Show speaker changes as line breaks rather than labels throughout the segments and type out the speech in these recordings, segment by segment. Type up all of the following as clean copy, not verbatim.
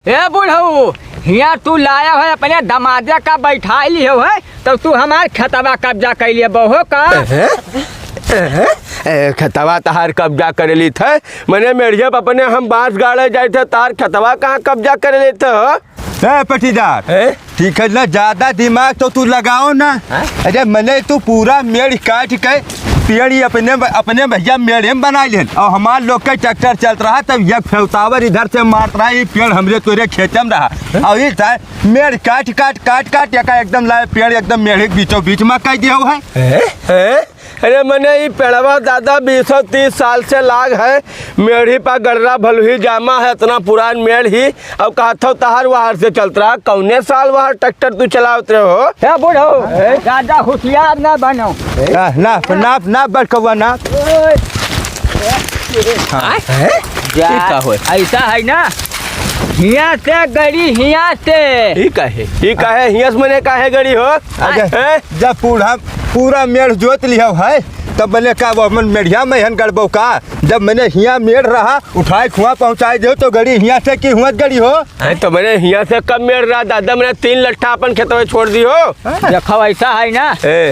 ए बुढ़ऊ हिया तू लाया है अपने दमादे का बैठा लियो है तो तू हमार खतवा कब्जा कर लिए बहो का
खतवा तहार कब्जा कर ली थे मैंने मेढ़िया अपने हम बांस गाड़े जाए थे तार खतवा कहाँ कब्जा कर लेते हो
पटीदार ठीक है ना, ज्यादा दिमाग तो तू लगाओ ना। अरे मैंने तू पूरा मेड़ काट के पेड़ ही अपने भैया मेढ़े में बना लेन और हमारे लोग का ट्रैक्टर चल रहा तब एक फेवतावर इधर से मार रहा है, पेड़ हमरे तोरे खेतम रहा और ये था मेड़ काट काट काट काट एकदम लाए पेड़ एकदम मेढ़े के बीचों बीच में कह दिया हुआ है।
अरे मैंने ये पेड़वा दादा 20-30 साल से लाग है मेढ़ी पर गड़रा भलुही जामा है इतना पुरान मेढ़ ही अब कहा था तहार वहां से चलत रहा कौने साल वहां ट्रैक्टर तू चलावत रहे हो।
ए बुढ़ऊ ज्यादा होशियार ना बनो
ना बड़कवा ना
ऐसा है ना हिया से गड़ी हिया से
ही कहे हिया से मैंने काहे गड़ी हो।
जब पूरा मेढ़ जोत लिया है तब मैंने कहा वो मन मेढ़िया में हन गड़बो का जब मैंने हिया मेढ़ रहा उठाए खुआ पहुँचाए दो तो गड़ी हिया से की हुआ गड़ी हो।
तो मैंने हिया से कब मेढ़ रहा दादा मैंने 3 लट्ठा अपन खेत में छोड़ दी हो।
देखो ऐसा है ना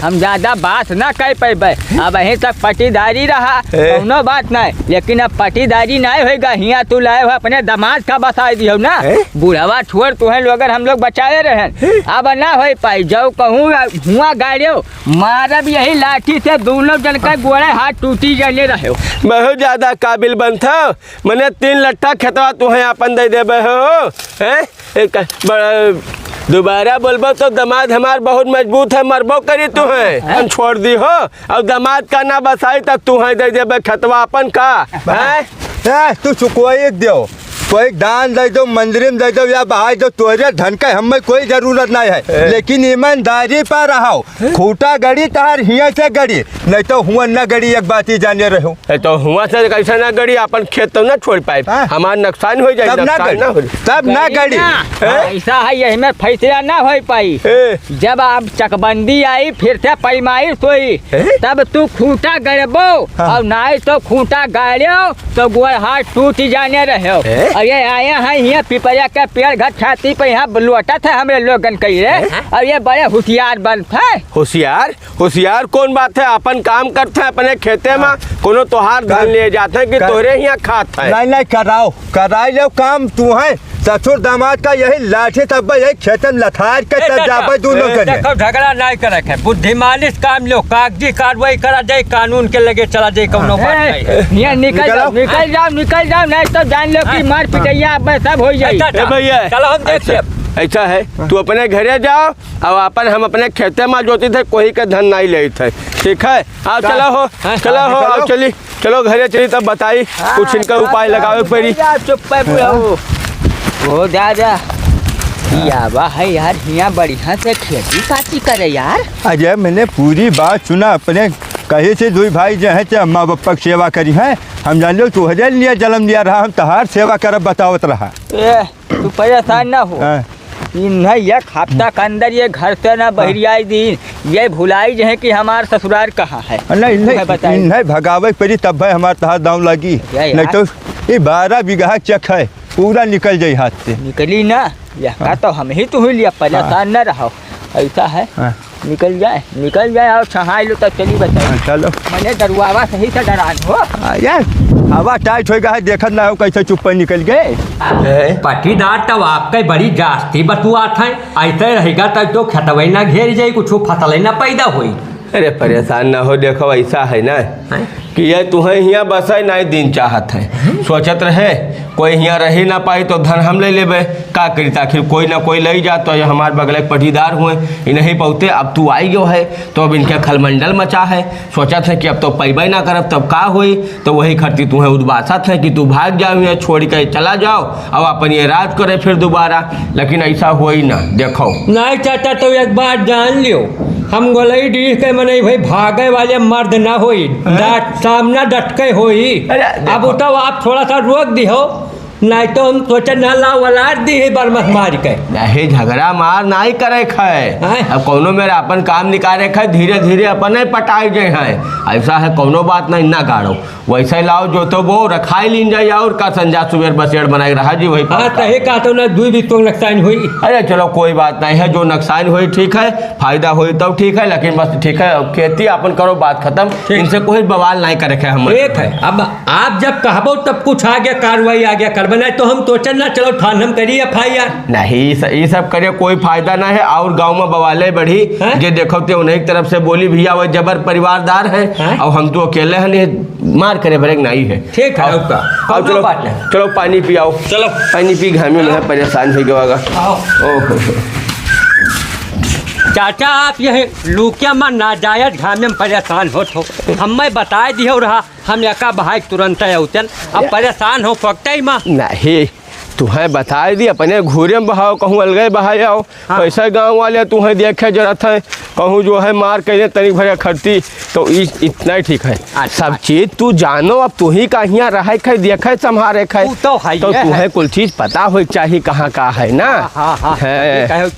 हम ज्यादा बात ना कह पाए अब यहीं तक पटीदारी रहा कोनो बात नहीं लेकिन अब पटीदारी नहीं होगा हिया तू लाए हो अपने दामाद का बता दियो ना बुढ़वा छोड़ तुहे लोग हम लोग बचाए रहे अब ना हो पाई जाओ कहूँ हुआ गाड़ियो मारब यही लाठी से दोनों जन का गोड़े हाथ टूटी जाने रहे
बहुत ज्यादा काबिल बन था मैंने 3 लट्ठा खेतवा तुम्हें अपन दे दे हो दोबारा बोलबो तो दामाद हमार बहुत मजबूत है मरबो करी तुम्हें हम छोड़ दी हो और दामाद का ना बसाई तब तुम्हें दे दे खेतवा अपन का
तू चुकवाई दो कोई दान दे दो मंदिर में दे दो या बहाई दो तोरे धन का हमें कोई जरूरत नहीं है लेकिन ईमानदारी पर रहो खूटा गड़ी तार हिया से गड़ी नहीं तो हुआ न गड़ी एक बात ही जाने रहो
तो हुआ से कैसा ना गड़ी अपन खेत तो ना छोड़ पाए हमारा नुकसान हो जाए
तब ना गड़ी
ऐसा है यही में फैसला ना हो पाई जब आप चकबंदी आई फिर से पैमाई सोई तब तू खूटा गड़बो और नहीं तो खूटा गाड़ो तो गोड़ हाथ टूट जाने रहो। अरे आए हैं यहाँ पिपरिया का पेड़ घर छाती पे यहाँ लौटा था हमारे लोगन कही रे और ये बड़े होशियार बन थे।
होशियार कौन बात है अपन काम करते हैं अपने खेते में कोनो तोहार धन ले जाते हैं कि तोरे यहाँ खाते हैं
नहीं कराई लो काम तू है ससुर दामाद का यही लाठी तब यही खेतन लथार के तब जाबे दोनों करे
देखो झगड़ा नहीं करे है बुद्धिमानी काम लो कागजी कार्रवाई करा जाए कानून के लगे चला जाए कोनो बात नहीं
यहाँ निकल जाओ नहीं तो जान लो कि मार पिटैया सब हो जाए
भैया
चलो हम देखिए
ऐसा है तू अपने घरे जाओ और अपन हम अपने खेते में जोती थे कोई का धन नहीं ले थे ठीक है आओ चलो हो आओ चलो घरे चली तब बताई कुछ इनका उपाय लगावे पड़ी।
चुप हो दादा है यार यहाँ बढ़िया से खेती काटी करे यार।
अजय मैंने पूरी बात सुना अपने कहे से दो भाई जो है अम्मा पप्पा की सेवा करी है हम जान लो तू हजार लिया जन्म लिया रहा हम तहार सेवा करब बतावत रहा
तू परेशान ना हो नहीं एक हफ्ता के अंदर ये घर से ना बहरियाई दिन ये भुलाई जो है कि हमार ससुराल कहाँ है
नहीं भगावे पड़ी तब भाई हमारे तहार दाम लगी नहीं तो ये 12 बीघा चक है पूरा निकल जाये हाथ से
निकली ना यह तो हम ही तू लिया परेशान न रहो ऐसा है निकल जाए और छहा लो तब चली बताइए
चलो
मैंने दरुआवा सही से डरा हो
यार हवा टाइट हो गया है देखत ना हो कैसे चुप पर निकल गए
पटीदार तब आपका बड़ी जास्ती बतुआत है ऐसे रहेगा तब तो खतवई ना घेर जाये कुछ फसल ना पैदा हुई।
अरे परेशान ना हो देखो ऐसा है ना कि ये तुम्हें यहाँ बस नहीं दिन चाहत है सोचत रहे कोई यहाँ रह ना पाई तो धन हम ले लेबे का करी आखिर कोई ना कोई ले जा तो ये हमारे बगल एक पटीदार हुए ये नहीं पहुँचते अब तू आई गयो है तो अब इनके खलमंडल मचा है सोचत है कि अब तो पैबे ना करब तब का हुई तो वही खरती तुम्हें उद्वासत है कि तू भाग जाओ यहाँ छोड़ के चला जाओ अब अपन ये राज करे फिर दोबारा लेकिन ऐसा हो ही ना देखो
नहीं चाहता तो एक बात जान लियो हम गोलई डी के मने भाई भागे वाले मर्द ना होई सामना डटके होई अब तो आप थोड़ा सा रोक दी हो नहीं तो हम सोचे न ला वलाद दी है बरमस मार के।
नहीं झगड़ा मार नहीं करे खाए।
हैं?
अब कोनो मेरा अपन काम निकाले खाए धीरे धीरे अपने पटाई जाए हैं। ऐसा है कोनो बात नहीं ना गाड़ो वैसे लाओ जो तो वो रखाई लीन जाए और का संजा सुबह बसेड़ बनाए रहा जी वही।
हाँ तही का तो ना दुई भी तो नुकसान हुई।
अरे चलो कोई बात नहीं है जो नुकसान हुई ठीक है फायदा हुई तब ठीक है लेकिन बस ठीक है खेती अपन करो बात खत्म इनसे कोई बवाल नहीं करे हम।
एक है अब आप जब कहबो तब कुछ आ गया कार्रवाई आ गया कर बनाए तो हम तो चलना चलो थान हम करिए FIR।
नहीं ये सब करे कोई फायदा ना है और गांव में बवाले बढ़ी जे देखो ते उन्हीं की तरफ से बोली भैया वो जबर परिवारदार है और हम तो अकेले हैं मार करे भरे नहीं है।
ठीक है उसका
आओ चलो चलो पानी पियाओ
चलो
पानी पी घामे में परेशान हो गया। ओहो
चाचा आप यह लुकिया में नाजायज घामे में परेशान हो तो हमें बता दियो रहा हम यका बहाई तुरंत उतन अब परेशान हो सकते ही माँ
नहीं तुम्हें बता दी अपने घूरे में बहाओ कहूँ अलगे बहाए आओ।
हाँ।
पैसा गांव वाले तुम्हें देखे जरूरत है कहूँ जो है मार के तनिक भरे खड़ती तो इतना ही ठीक है। सब चीज तू जानो अब तू ही का यहाँ रहे खे देखे संभारे खे
तो है
तो तुम्हें कुल चीज पता हो चाहिए कहाँ का है ना।
हाँ हाँ
है।